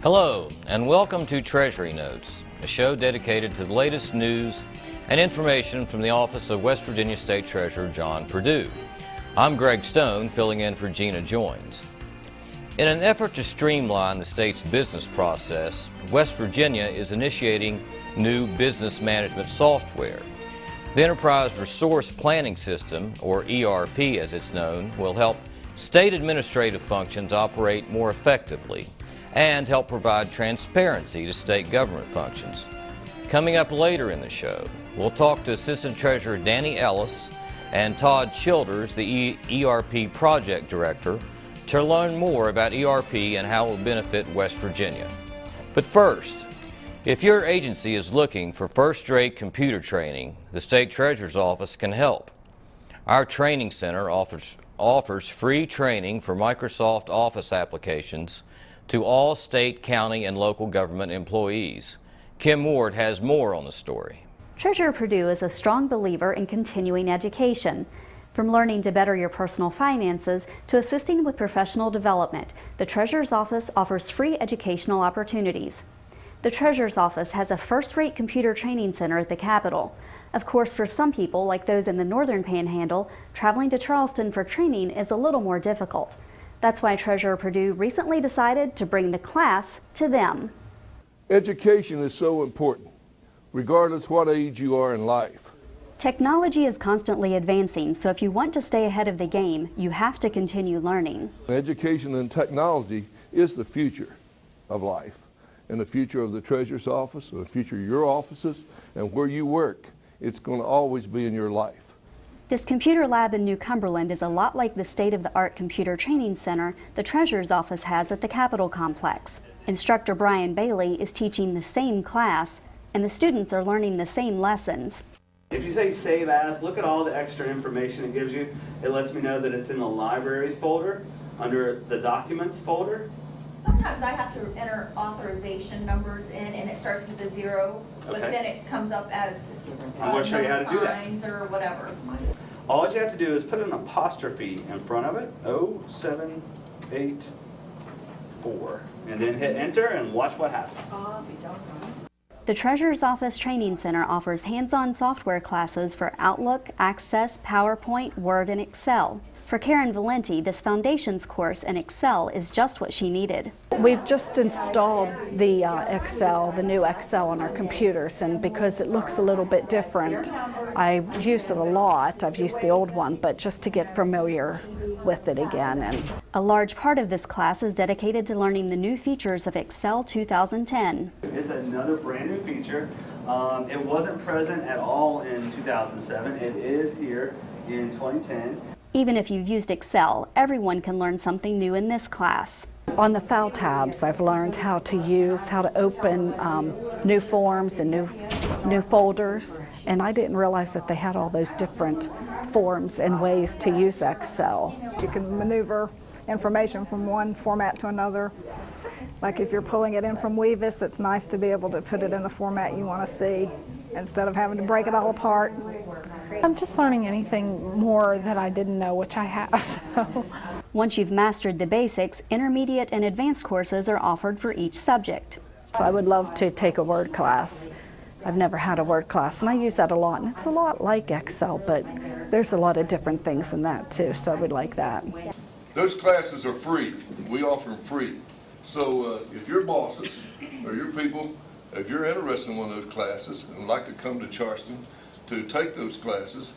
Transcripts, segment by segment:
Hello, and welcome to Treasury Notes, a show dedicated to the latest news and information from the office of West Virginia State Treasurer John Perdue. I'm Greg Stone, filling in for Gina Joins. In an effort to streamline the state's business process, West Virginia is initiating new business management software. The Enterprise Resource Planning System, or ERP as it's known, will help state administrative functions operate more effectively and help provide transparency to state government functions. Coming up later in the show, we'll talk to Assistant Treasurer Danny Ellis and Todd Childers, the ERP Project Director, to learn more about ERP and how it will benefit West Virginia. But first, if your agency is looking for first-rate computer training, the State Treasurer's Office can help. Our training center offers free training for Microsoft Office applications to all state, county, and local government employees. Kim Ward has more on the story. Treasurer Perdue is a strong believer in continuing education. From learning to better your personal finances to assisting with professional development, the Treasurer's Office offers free educational opportunities. The Treasurer's Office has a first-rate computer training center at the Capitol. Of course, for some people, like those in the Northern Panhandle, traveling to Charleston for training is a little more difficult. That's why Treasurer Perdue recently decided to bring the class to them. Education is so important, regardless what age you are in life. Technology is constantly advancing, so if you want to stay ahead of the game, you have to continue learning. Education and technology is the future of life, and the future of the Treasurer's Office, and the future of your offices, and where you work. It's going to always be in your life. This computer lab in New Cumberland is a lot like the state-of-the-art computer training center the Treasurer's Office has at the Capitol Complex. Instructor Brian Bailey is teaching the same class, and the students are learning the same lessons. If you say save as, look at all the extra information it gives you. It lets me know that it's in the libraries folder, under the documents folder. Sometimes I have to enter authorization numbers in, and it starts with a 0, but then it comes up as I'm going to show you how to do that. signs or whatever. All you have to do is put an apostrophe in front of it, 0784, and then hit enter and watch what happens. The Treasurer's Office Training Center offers hands-on software classes for Outlook, Access, PowerPoint, Word, and Excel. For Karen Valenti, this foundations course in Excel is just what she needed. We've just installed the Excel, the new Excel on our computers, and because it looks a little bit different, I use it a lot. I've used the old one, but just to get familiar with it again. And a large part of this class is dedicated to learning the new features of Excel 2010. It's another brand new feature. It wasn't present at all in 2007. It is here in 2010. Even if you've used Excel, everyone can learn something new in this class. On the file tabs, I've learned how to open new forms and new folders, and I didn't realize that they had all those different forms and ways to use Excel. You can maneuver information from one format to another. Like if you're pulling it in from wvOASIS, it's nice to be able to put it in the format you want to see instead of having to break it all apart. I'm just learning anything more that I didn't know, which I have. So. Once you've mastered the basics, intermediate and advanced courses are offered for each subject. So I would love to take a Word class. I've never had a Word class, and I use that a lot. And it's a lot like Excel, but there's a lot of different things in that too, so I would like that. Those classes are free. We offer them free. So if your bosses or your people, if you're interested in one of those classes and would like to come to Charleston to take those classes,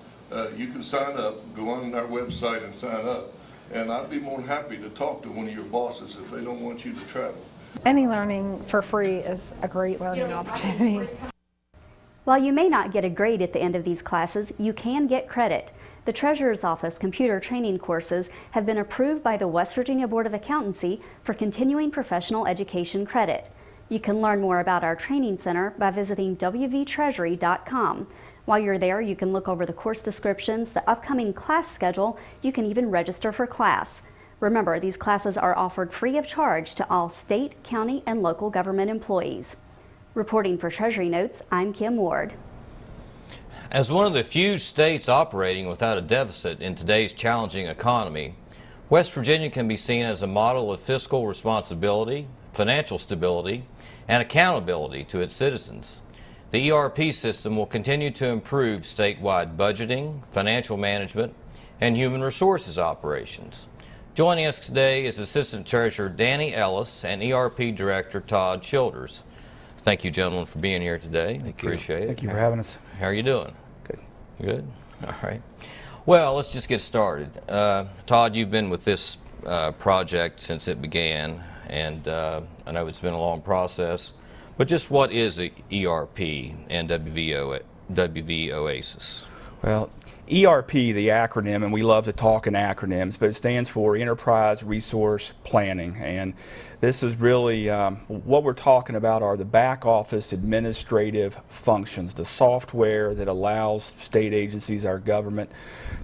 you can sign up, go on our website and sign up. And I'd be more than happy to talk to one of your bosses if they don't want you to travel. Any learning for free is a great learning opportunity. While you may not get a grade at the end of these classes, you can get credit. The Treasurer's Office computer training courses have been approved by the West Virginia Board of Accountancy for continuing professional education credit. You can learn more about our training center by visiting wvtreasury.com. While you're there, you can look over the course descriptions, the upcoming class schedule. You can even register for class. Remember, these classes are offered free of charge to all state, county, and local government employees. Reporting for Treasury Notes, I'm Kim Ward. As one of the few states operating without a deficit in today's challenging economy, West Virginia can be seen as a model of fiscal responsibility, financial stability and accountability to its citizens. The ERP system will continue to improve statewide budgeting, financial management, and human resources operations. Joining us today is Assistant Treasurer Danny Ellis and ERP Director Todd Childers. Thank you, gentlemen, for being here today. Appreciate it. Thank you for having us. How are you doing? Good. Good? All right. Well, let's just get started. Todd, you've been with this project since it began, and I know it's been a long process, but just what is a ERP and wvOASIS? Well, ERP, the acronym, and we love to talk in acronyms, but it stands for Enterprise Resource Planning. And this is really what we're talking about are the back office administrative functions, the software that allows state agencies, our government,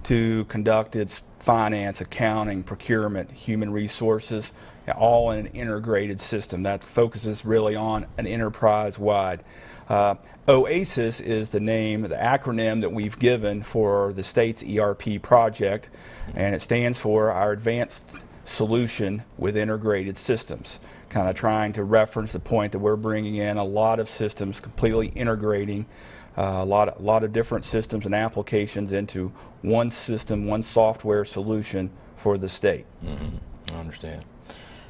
to conduct its finance, accounting, procurement, human resources, all in an integrated system that focuses really on an enterprise-wide. OASIS is the name, the acronym that we've given for the state's ERP project, and it stands for our Advanced Solution with Integrated Systems, kind of trying to reference the point that we're bringing in a lot of systems, completely integrating a lot of different systems and applications into one system, one software solution for the state. Mm-hmm. I understand.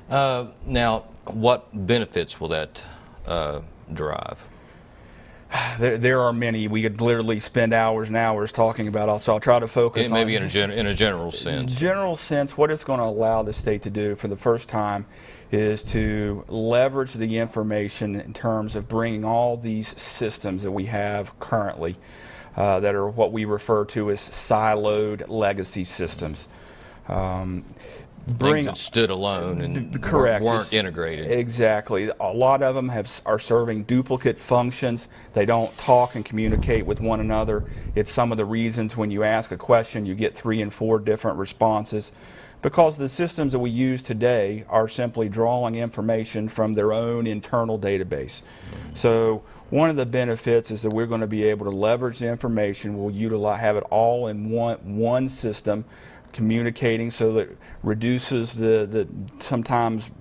Now, what benefits will that derive? There are many. We could literally spend hours and hours talking about, so I'll try to focus on... Maybe in a general sense. In a general sense, what it's going to allow the state to do for the first time is to leverage the information in terms of bringing all these systems that we have currently that are what we refer to as siloed legacy systems. Things that stood alone and weren't integrated. Exactly. A lot of them are serving duplicate functions. They don't talk and communicate with one another. It's some of the reasons when you ask a question you get 3 and 4 different responses, because the systems that we use today are simply drawing information from their own internal database. Mm-hmm. So one of the benefits is that we're going to be able to leverage the information. We'll have it all in one system, communicating, so that reduces the sometimes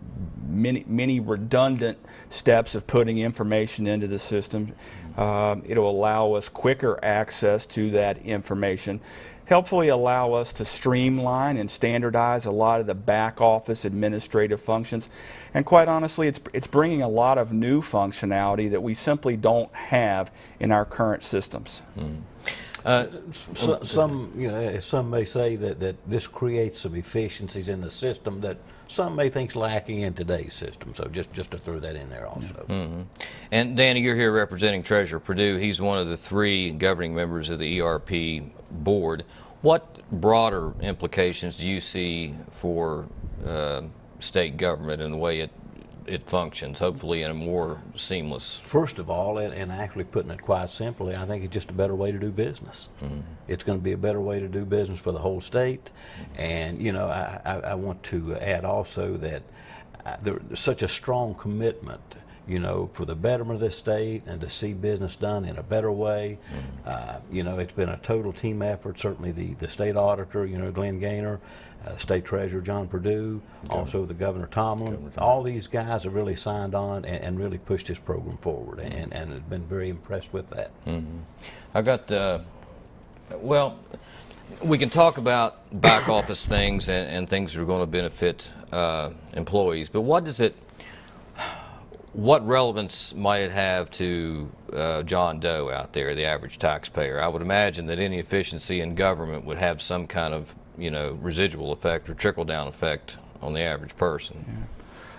many redundant steps of putting information into the system. It'll allow us quicker access to that information, helpfully allow us to streamline and standardize a lot of the back office administrative functions, and quite honestly, it's bringing a lot of new functionality that we simply don't have in our current systems. Some may say that this creates some efficiencies in the system that some may think is lacking in today's system. So just to throw that in there also. Mm-hmm. And Danny, you're here representing Treasurer Perdue. He's one of the 3 governing members of the ERP board. What broader implications do you see for state government and the way it functions, hopefully in a more seamless... First of all, and actually putting it quite simply, I think it's just a better way to do business. Mm-hmm. It's going to be a better way to do business for the whole state. And, you know, I want to add also that there's such a strong commitment, you know, for the betterment of this state and to see business done in a better way. Mm-hmm. You know, it's been a total team effort. Certainly the state auditor, you know, Glenn Gaynor, State Treasurer John Perdue, also the Governor Tomlin. All these guys have really signed on and really pushed this program forward, and have been very impressed with that. Mm-hmm. I got, well, we can talk about back office things and things that are going to benefit employees, but what relevance might it have to John Doe out there, the average taxpayer? I would imagine that any efficiency in government would have some kind of, you know, residual effect or trickle-down effect on the average person.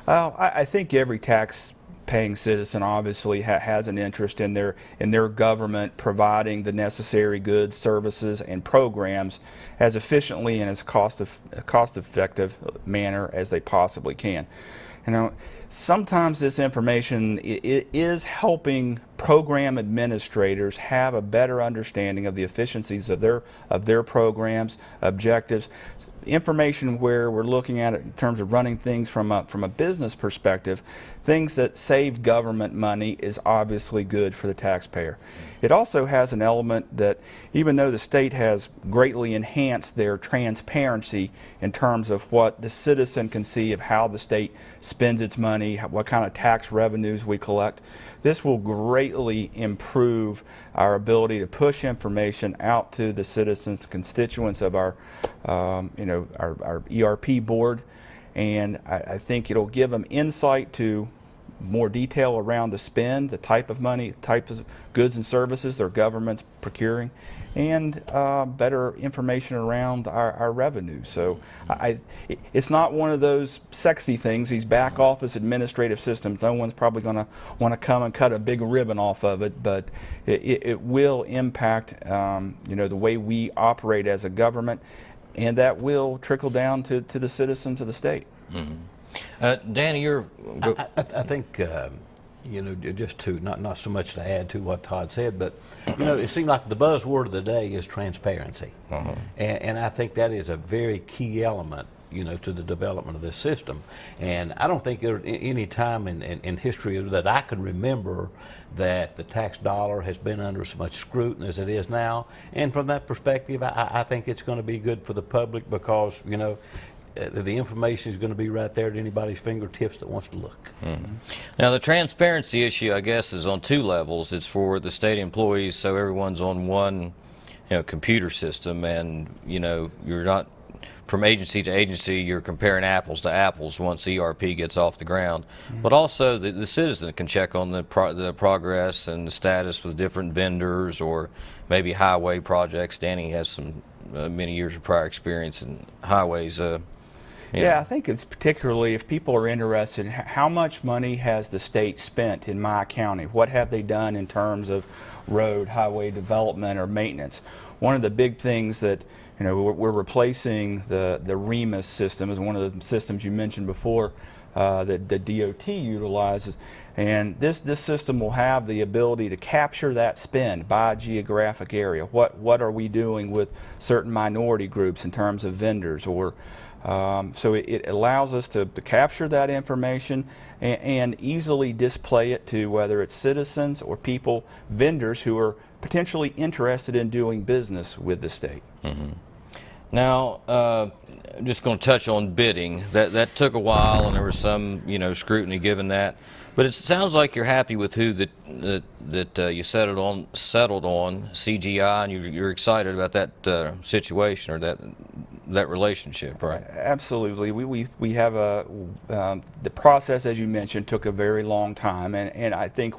Yeah. I think every tax-paying citizen obviously has an interest in their government providing the necessary goods, services, and programs as efficiently and as cost-effective manner as they possibly can. You know, sometimes this information is helping program administrators have a better understanding of the efficiencies of their programs, objectives, information where we're looking at it in terms of running things from a business perspective. Things that save government money is obviously good for the taxpayer. It also has an element that even though the state has greatly enhanced their transparency in terms of what the citizen can see of how the state spends its money, what kind of tax revenues we collect, this will greatly improve our ability to push information out to the citizens, the constituents of our ERP board, and I think it'll give them insight to more detail around the spend, the type of money, type of goods and services their government's procuring, and better information around our revenue. So it's not one of those sexy things, these back office administrative systems. No one's probably going to want to come and cut a big ribbon off of it, but it will impact the way we operate as a government, and that will trickle down to the citizens of the state. Mm-hmm. Danny, I think, just to, not so much to add to what Todd said, but, it seems like the buzzword of the day is transparency. Uh-huh. And I think that is a very key element, to the development of this system. And I don't think there's any time in history that I can remember that the tax dollar has been under so much scrutiny as it is now. And from that perspective, I think it's going to be good for the public because, the information is going to be right there at anybody's fingertips that wants to look. Mm-hmm. Now, the transparency issue, I guess, is on two levels. It's for the state employees, so everyone's on one, computer system, and you're not from agency to agency. You're comparing apples to apples once ERP gets off the ground. Mm-hmm. But also, the citizen can check on the progress and the status with different vendors or maybe highway projects. Danny has some many years of prior experience in highways. Yeah, I think it's particularly if people are interested in how much money has the state spent in my county? What have they done in terms of road, highway development or maintenance? One of the big things that, we're replacing the REMIS system is one of the systems you mentioned before that the DOT utilizes. And this system will have the ability to capture that spend by geographic area. What are we doing with certain minority groups in terms of vendors or so it allows us to capture that information and easily display it to whether it's citizens or people, vendors who are potentially interested in doing business with the state. Mm-hmm. Now, I'm just going to touch on bidding. That took a while, and there was some scrutiny given that. But it sounds like you're happy with who that you settled on CGI, and you're excited about that situation or that relationship, right? Absolutely. We have the process, as you mentioned, took a very long time, and I think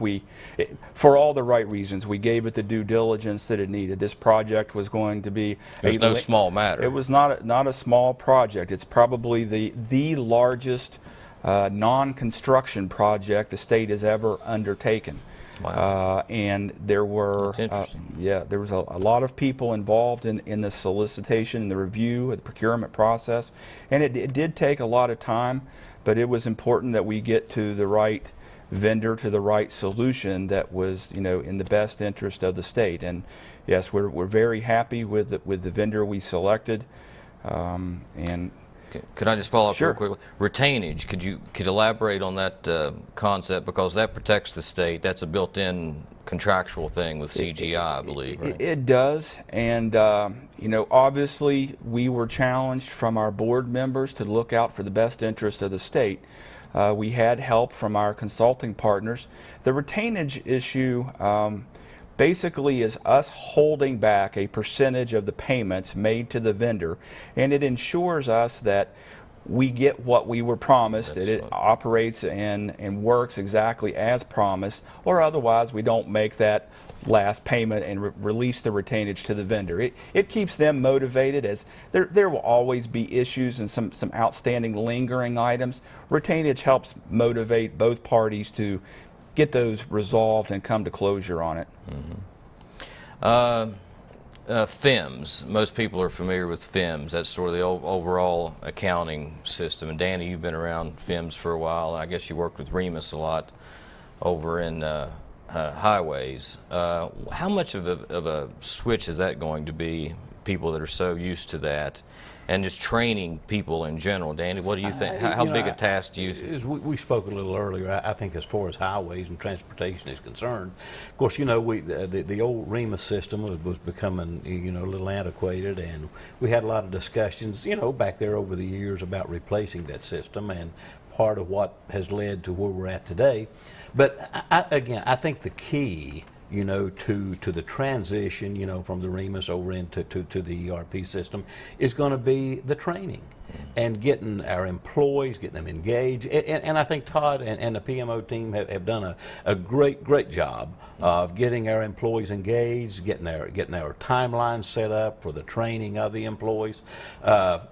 for all the right reasons, we gave it the due diligence that it needed. This project was going to be no small matter. It was not a small project. It's probably the largest non-construction project the state has ever undertaken. Wow. And there were there was a lot of people involved in the solicitation, the review, the procurement process, and it did take a lot of time, but it was important that we get to the right vendor, to the right solution that was in the best interest of the state. And yes, we're very happy with the vendor we selected, and could I just follow up Sure. real quickly? Retainage, could you elaborate on that concept, because that protects the state. That's a built-in contractual thing with CGI, I believe. Right? It does, and obviously we were challenged from our board members to look out for the best interest of the state. We had help from our consulting partners. The retainage issue basically is us holding back a percentage of the payments made to the vendor, and it ensures us that we get what we were promised, that it operates and works exactly as promised, or otherwise we don't make that last payment and release the retainage to the vendor. It keeps them motivated, as there will always be issues and some outstanding lingering items. Retainage helps motivate both parties to get those resolved and come to closure on it. Mm-hmm. FIMS, most people are familiar with FIMS. That's sort of the overall accounting system. And Danny, you've been around FIMS for a while. I guess you worked with REMIS a lot over in highways. How much of a switch is that going to be, people that are so used to that, and just training people in general? Danny, what do you think? How big a task do you think? We spoke a little earlier, I think as far as highways and transportation is concerned, of course, you know, the old REMA system was becoming, you know, a little antiquated, and we had a lot of discussions, you know, back there over the years about replacing that system, and part of what has led to where we're at today. But again, I think the key, you know, to the transition, you know, from the REMAS over into to the ERP system is going to be the training and getting our employees, getting them engaged. And I think Todd and the PMO team have done a great job of getting our employees engaged, getting our timelines set up for the training of the employees.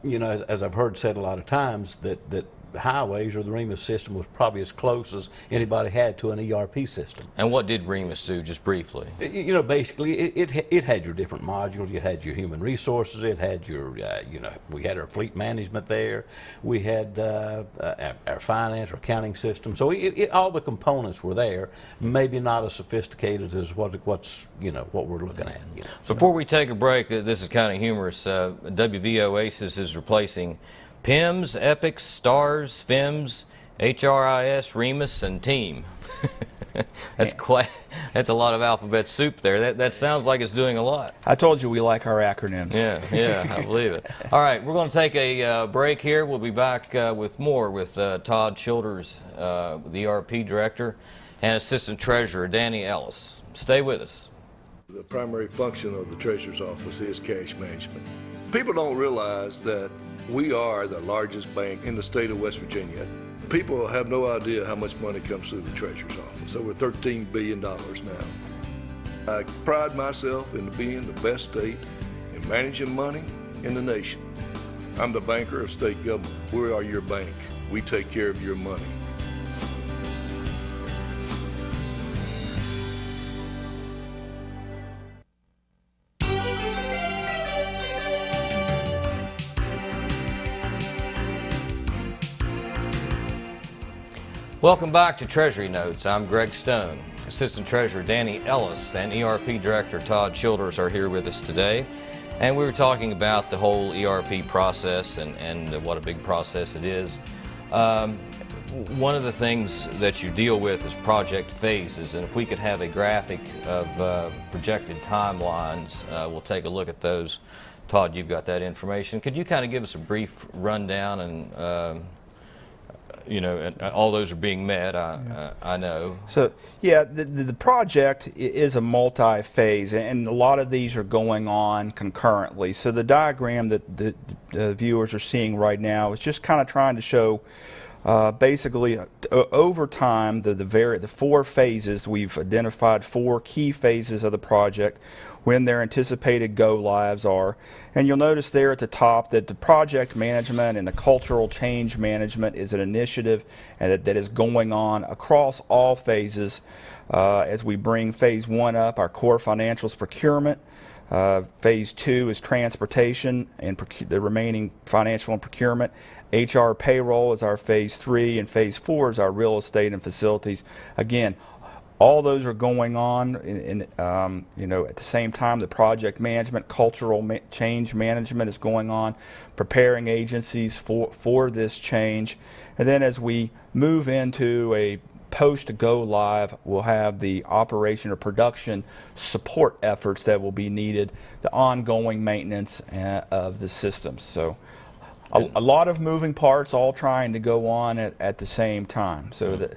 You know, as I've heard said a lot of times, that highways or the REMAS system was probably as close as anybody had to an ERP system. And what did REMAS do, just briefly? You know, basically, it had your different modules. It had your human resources. It had your, you know, we had our fleet management there. We had our finance, our accounting system. So all the components were there. Maybe not as sophisticated as what's you know, what we're looking at. You know. Before we take a break, this is kind of humorous. wvOASIS is replacing PIMS, EPICS, STARS, FIMS, HRIS, REMAS, and TEAM. That's a lot of alphabet soup there. That sounds like it's doing a lot. I told you we like our acronyms. Yeah, I believe it. All right, we're going to take a break here. We'll be back with more with Todd Childers, the ERP Director, and Assistant Treasurer Danny Ellis. Stay with us. The primary function of the Treasurer's Office is cash management. People don't realize that we are the largest bank in the state of West Virginia. People have no idea how much money comes through the Treasurer's Office, over $13 billion now. I pride myself in being the best state in managing money in the nation. I'm the banker of state government. We are your bank. We take care of your money. Welcome back to Treasury Notes. I'm Greg Stone. Assistant Treasurer Danny Ellis and ERP Director Todd Childers are here with us today. And we were talking about the whole ERP process and what a big process it is. One of the things that you deal with is project phases, and if we could have a graphic of projected timelines, we'll take a look at those. Todd, you've got that information. Could you kind of give us a brief rundown and you know, and all those are being met, I know. So, yeah, the project is a multi-phase, and a lot of these are going on concurrently. So the diagram that the viewers are seeing right now is just kind of trying to show basically over time the 4 phases. We've identified 4 key phases of the project, when their anticipated go-lives are. And you'll notice there at the top that the project management and the cultural change management is an initiative and that is going on across all phases. As we bring phase 1 up, our core financials procurement. Phase 2 is transportation and the remaining financial and procurement. HR payroll is our phase 3, and phase 4 is our real estate and facilities. Again, all those are going on you know, at the same time. The project management, cultural change management is going on, preparing agencies for this change. And then as we move into a post-go live, we'll have the operation or production support efforts that will be needed, the ongoing maintenance of the systems. So a lot of moving parts all trying to go on at the same time. So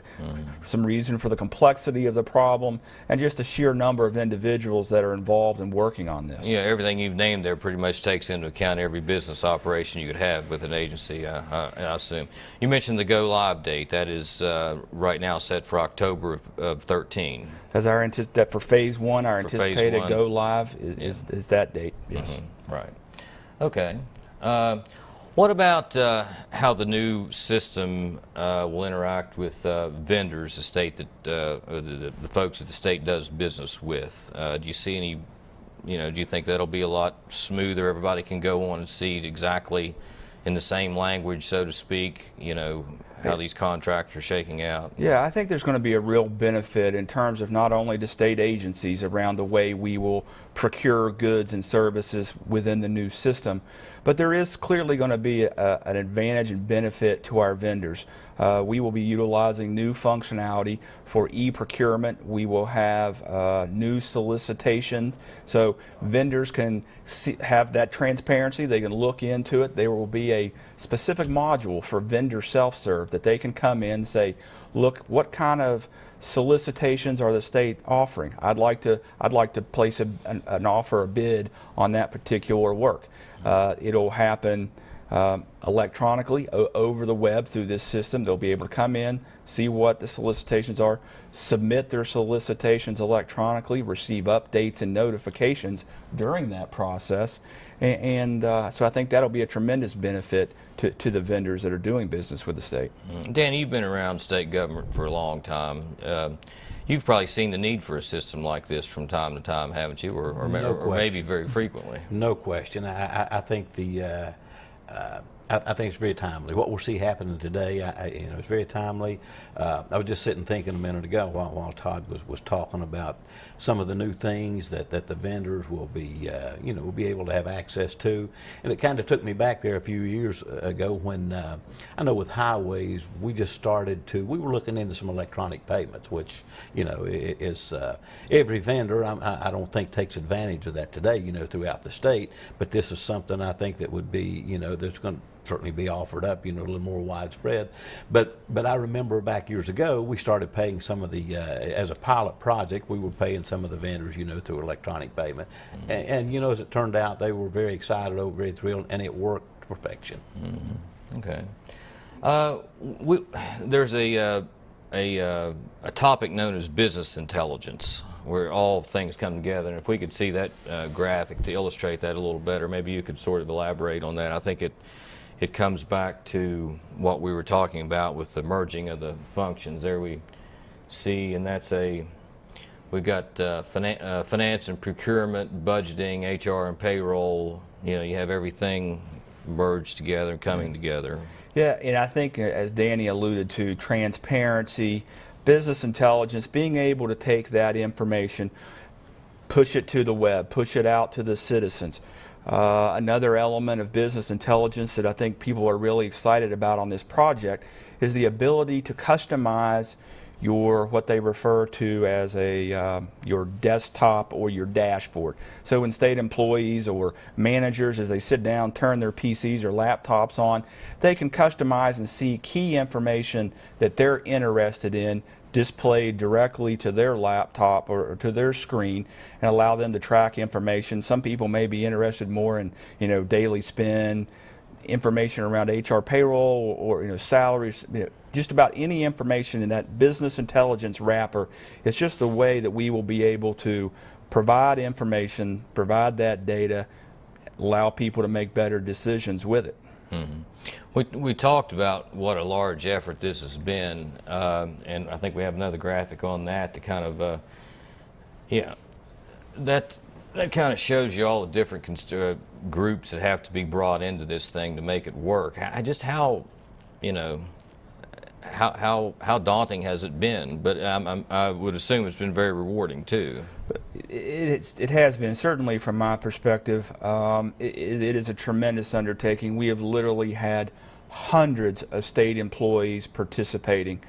some reason for the complexity of the problem and just the sheer number of individuals that are involved in working on this. Yeah, everything you've named there pretty much takes into account every business operation you could have with an agency, I assume. You mentioned the go-live date. That is right now set for October of 13. As that for phase 1, our anticipated go-live is that date, yes. Right. Okay. What about how the new system will interact with vendors, the state that the folks that the state does business with? Do you see any, you know, do you think that'll be a lot smoother? Everybody can go on and see exactly, in the same language, so to speak, you know, how these contracts are shaking out? Yeah, I think there's going to be a real benefit in terms of not only the state agencies around the way we will procure goods and services within the new system, but there is clearly going to be an advantage and benefit to our vendors. We will be utilizing new functionality for e-procurement. We will have new solicitation, so vendors can have that transparency. They can look into it. There will be a specific module for vendor self-serve that they can come in and say, look, what kind of solicitations are the state offering? I'd like to place an offer, a bid on that particular work. It'll happen electronically over the web through this system. They'll be able to come in, see what the solicitations are, submit their solicitations electronically, receive updates and notifications during that process, and so I think that'll be a tremendous benefit to the vendors that are doing business with the state. Danny, you've been around state government for a long time. You've probably seen the need for a system like this from time to time, haven't you? Or maybe very frequently. No question. I think I think it's very timely. What we'll see happening today, it's very timely. I was just sitting thinking a minute ago while Todd was talking about some of the new things that the vendors will be, will be able to have access to, and it kind of took me back there a few years ago when I know with highways we were looking into some electronic payments, which is every vendor I don't think takes advantage of that today, throughout the state. But this is something I think that would be, that's going to certainly be offered up, a little more widespread. But I remember back years ago, we started paying some of the, as a pilot project, we were paying some of the vendors, through electronic payment. And as it turned out, they were very excited, very thrilled, and it worked to perfection. Okay. There's a topic known as business intelligence, where all things come together. And if we could see that graphic to illustrate that a little better, maybe you could sort of elaborate on that. I think it comes back to what we were talking about with the merging of the functions. There we see, and we've got finance and procurement, budgeting, HR and payroll. You have everything merged together and coming together. Yeah, and I think, as Danny alluded to, transparency, business intelligence, being able to take that information, push it to the web, push it out to the citizens. Another element of business intelligence that I think people are really excited about on this project is the ability to customize what they refer to as your desktop or your dashboard. So when state employees or managers, as they sit down, turn their PCs or laptops on, they can customize and see key information that they're interested in displayed directly to their laptop or to their screen, and allow them to track information. Some people may be interested more in daily spend, information around HR payroll, or salaries, just about any information in that business intelligence wrapper. It's just the way that we will be able to provide information, provide that data, allow people to make better decisions with it. We talked about what a large effort this has been, and I think we have another graphic on that to kind of, that kind of shows you all the different groups that have to be brought into this thing to make it work. How daunting has it been? But I would assume it's been very rewarding too. It has been, certainly from my perspective. It is a tremendous undertaking. We have literally had hundreds of state employees participating.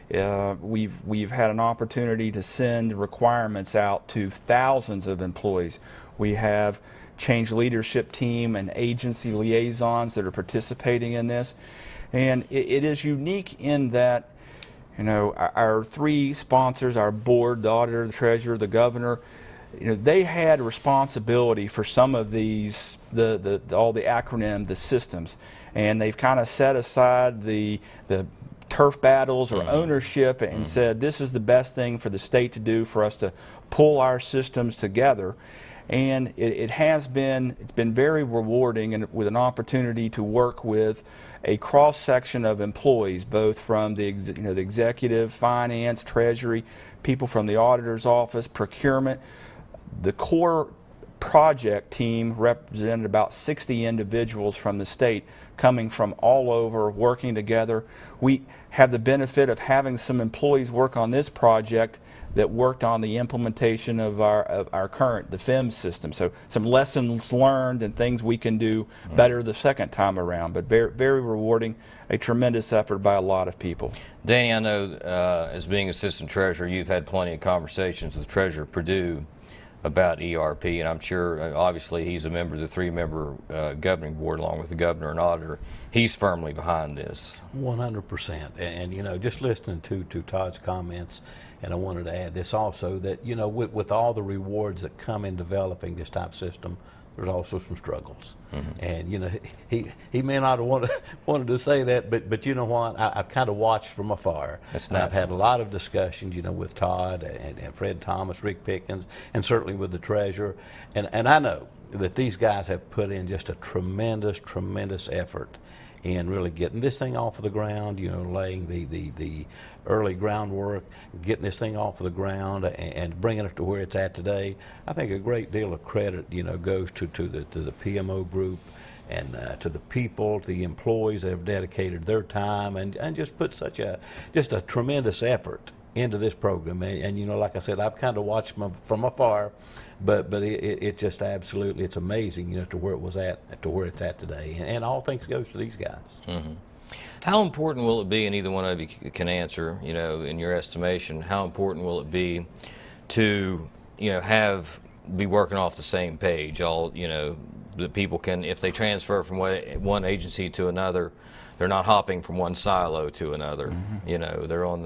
We've had an opportunity to send requirements out to thousands of employees. We have change leadership team and agency liaisons that are participating in this. And it is unique in that, our three sponsors, our board, the auditor, the treasurer, the governor, they had responsibility for some of these, all the acronym, the systems, and they've kind of set aside the turf battles or ownership and said, this is the best thing for the state to do for us to pull our systems together. And it's been very rewarding, and with an opportunity to work with a cross-section of employees, both from the executive, finance, treasury, people from the auditor's office, procurement. The core project team represented about 60 individuals from the state coming from all over, working together. We have the benefit of having some employees work on this project that worked on the implementation of our current, the FEM system. So some lessons learned and things we can do better the second time around, but very, very rewarding, a tremendous effort by a lot of people. Danny, I know as being assistant treasurer, you've had plenty of conversations with Treasurer Perdue about ERP, and I'm sure, obviously, he's a member of the three-member governing board along with the governor and auditor. He's firmly behind this. 100%. And you know, just listening to Todd's comments, and I wanted to add this also, that, you know, with all the rewards that come in developing this type of system, there's also some struggles. And you know, he may not have wanted to say that, but you know what, I've kind of watched from afar. And I've had a lot of discussions, you know, with Todd and Fred Thomas, Rick Pickens, and certainly with the treasurer. And I know that these guys have put in just a tremendous effort in really getting this thing off of the ground, you know, laying the early groundwork, getting this thing off of the ground and bringing it to where it's at today. I think a great deal of credit, you know, goes to the PMO group and to the people, to the employees that have dedicated their time and just put such a tremendous effort into this program. And you know, like I said, I've kind of watched them from afar, but it just absolutely, it's amazing, you know, to where it was at, to where it's at today. And all thanks goes to these guys. How important will it be, and either one of you can answer, you know, in your estimation, how important will it be to, you know, be working off the same page? All, you know, that people can, if they transfer from one agency to another, they're not hopping from one silo to another. You know, they're on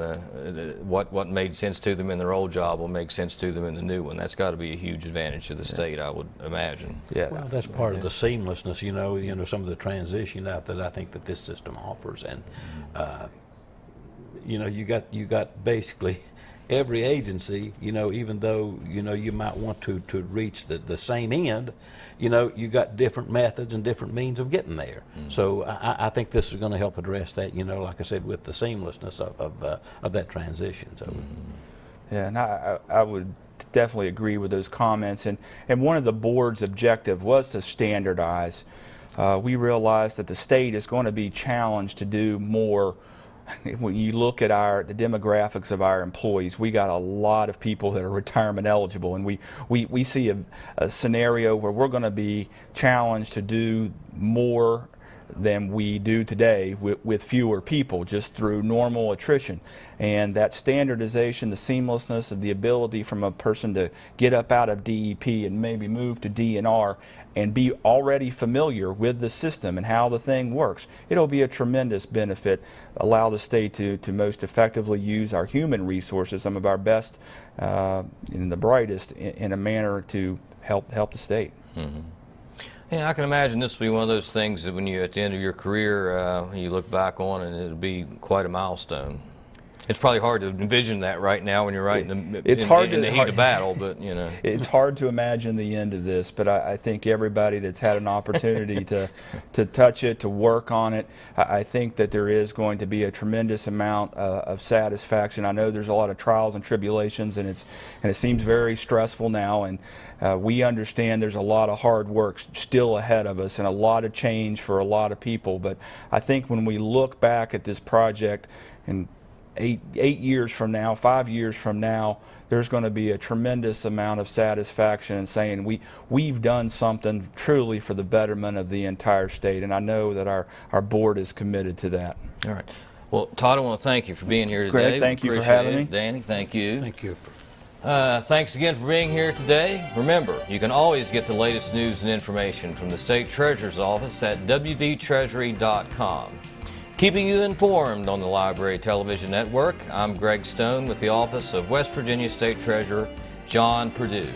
what made sense to them in their old job will make sense to them in the new one. That's got to be a huge advantage to the state, I would imagine. Yeah, well, that's part of the seamlessness. You know, some of the transition out that I think that this system offers, and you know, you got basically every agency, you know, even though, you know, you might want to reach the same end, you know, you got different methods and different means of getting there. So I think this is going to help address that, you know, like I said, with the seamlessness of that transition. So, yeah, and I would definitely agree with those comments. And one of the board's objective was to standardize. We realized that the state is going to be challenged to do more. When you look at the demographics of our employees, we got a lot of people that are retirement eligible, and we see a scenario where we're going to be challenged to do more than we do today with fewer people, just through normal attrition. And that standardization, the seamlessness of the ability from a person to get up out of DEP and maybe move to DNR and be already familiar with the system and how the thing works, it'll be a tremendous benefit. Allow the state to most effectively use our human resources, some of our best and the brightest, in a manner to help the state. Yeah, I can imagine this will be one of those things that when you, at the end of your career, you look back on, and it'll be quite a milestone. It's probably hard to envision that right now when you're right in the heat of battle, but you know. It's hard to imagine the end of this, but I think everybody that's had an opportunity to touch it, to work on it, I think that there is going to be a tremendous amount of satisfaction. I know there's a lot of trials and tribulations, and it seems very stressful now, and we understand there's a lot of hard work still ahead of us and a lot of change for a lot of people. But I think when we look back at this project and 8 years from now, 5 years from now, there's going to be a tremendous amount of satisfaction in saying we've done something truly for the betterment of the entire state, and I know that our board is committed to that. All right. Well, Todd, I want to thank you for being here today. Greg, thank you for having me. Danny, thank you. Thank you. Thanks again for being here today. Remember, you can always get the latest news and information from the State Treasurer's Office at wvtreasury.com. Keeping you informed on the Library Television Network, I'm Greg Stone with the Office of West Virginia State Treasurer John Perdue.